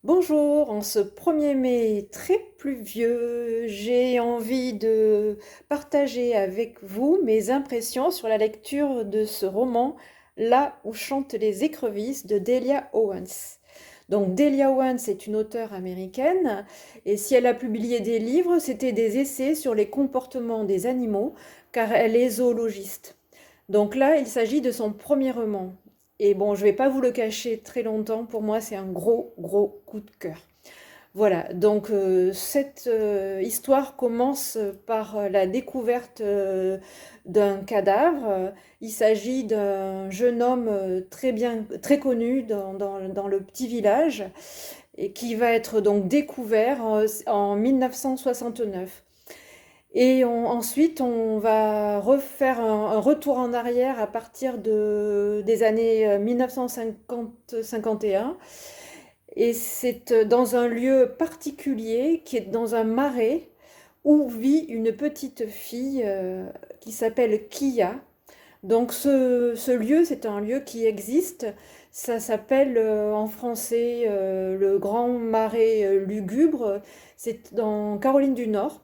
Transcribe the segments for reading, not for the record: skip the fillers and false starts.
Bonjour, en ce 1er mai très pluvieux, j'ai envie de partager avec vous mes impressions sur la lecture de ce roman Là où chantent les écrevisses de Delia Owens. Donc Delia Owens est une auteure américaine et si elle a publié des livres, c'était des essais sur les comportements des animaux car elle est zoologiste. Donc là, il s'agit de son premier roman. Et bon, je vais pas vous le cacher très longtemps, pour moi, c'est un gros, gros coup de cœur. Voilà, donc cette histoire commence par la découverte d'un cadavre. Il s'agit d'un jeune homme très connu dans le petit village et qui va être donc découvert en 1969. Ensuite, on va refaire un retour en arrière à partir des années 1950-51. Et c'est dans un lieu particulier qui est dans un marais où vit une petite fille qui s'appelle Kia. Donc ce lieu, c'est un lieu qui existe. Ça s'appelle en français le Grand Marais Lugubre. C'est dans Caroline du Nord.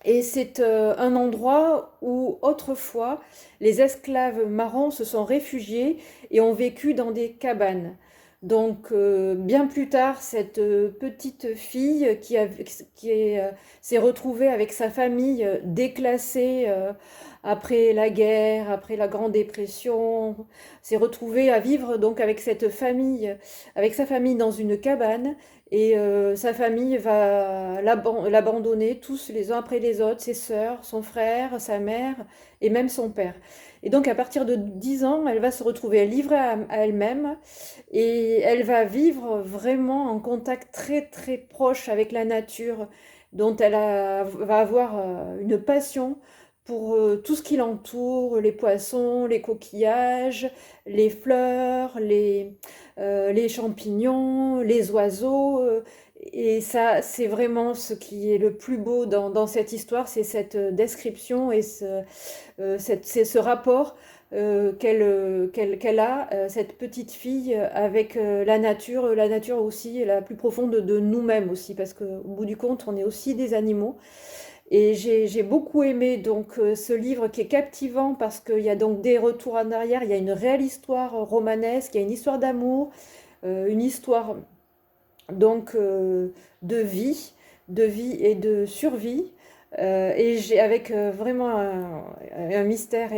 Et c'est un endroit où autrefois les esclaves marrons se sont réfugiés et ont vécu dans des cabanes. Donc bien plus tard, cette petite fille s'est retrouvée avec sa famille déclassée après la guerre, après la Grande Dépression, s'est retrouvée à vivre donc avec cette famille, avec sa famille dans une cabane et sa famille va l'abandonner tous les uns après les autres, ses sœurs, son frère, sa mère et même son père. Et donc à partir de 10 ans, elle va se retrouver livrée à elle-même et elle va vivre vraiment en contact très très proche avec la nature, dont va avoir une passion pour tout ce qui l'entoure, les poissons, les coquillages, les fleurs, les champignons, les oiseaux. Et ça, c'est vraiment ce qui est le plus beau dans cette histoire, c'est cette description et c'est ce rapport qu'elle a, cette petite fille, avec la nature aussi, la plus profonde de nous-mêmes aussi, parce qu'au bout du compte, on est aussi des animaux. Et j'ai beaucoup aimé donc ce livre qui est captivant parce qu'il y a donc des retours en arrière, il y a une réelle histoire romanesque, il y a une histoire d'amour, une histoire donc de vie et de survie. Et j'ai avec vraiment un mystère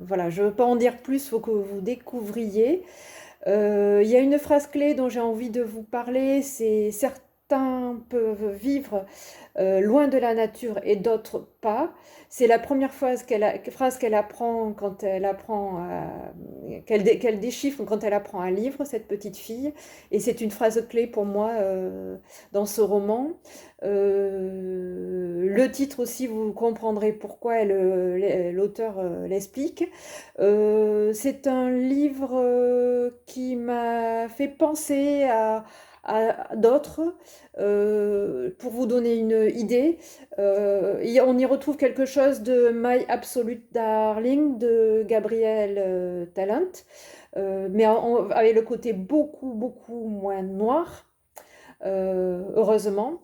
voilà, je ne veux pas en dire plus, il faut que vous découvriez. Il y a une phrase clé dont j'ai envie de vous parler, c'est certains peuvent vivre loin de la nature et d'autres pas. C'est la première phrase qu'elle apprend quand elle apprend qu'elle déchiffre quand elle apprend un livre, cette petite fille. Et c'est une phrase clé pour moi dans ce roman. Le titre aussi, vous comprendrez pourquoi l'auteur l'explique. C'est un livre qui m'a fait penser à d'autres. Pour vous donner une idée, on y retrouve quelque chose de My Absolute Darling de Gabriel Talent, mais avec le côté beaucoup, beaucoup moins noir, heureusement.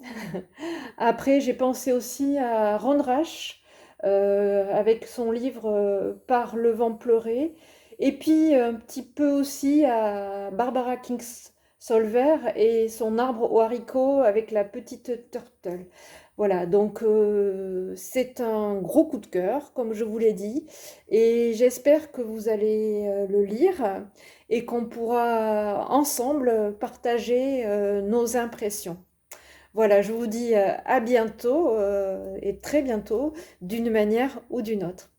Après, j'ai pensé aussi à Ron Rash, avec son livre Par le vent pleurer, et puis un petit peu aussi à Barbara Kingsolver et son arbre aux haricots avec la petite turtle. Voilà, donc c'est un gros coup de cœur, comme je vous l'ai dit, et j'espère que vous allez le lire et qu'on pourra ensemble partager nos impressions. Voilà, je vous dis à bientôt et très bientôt, d'une manière ou d'une autre.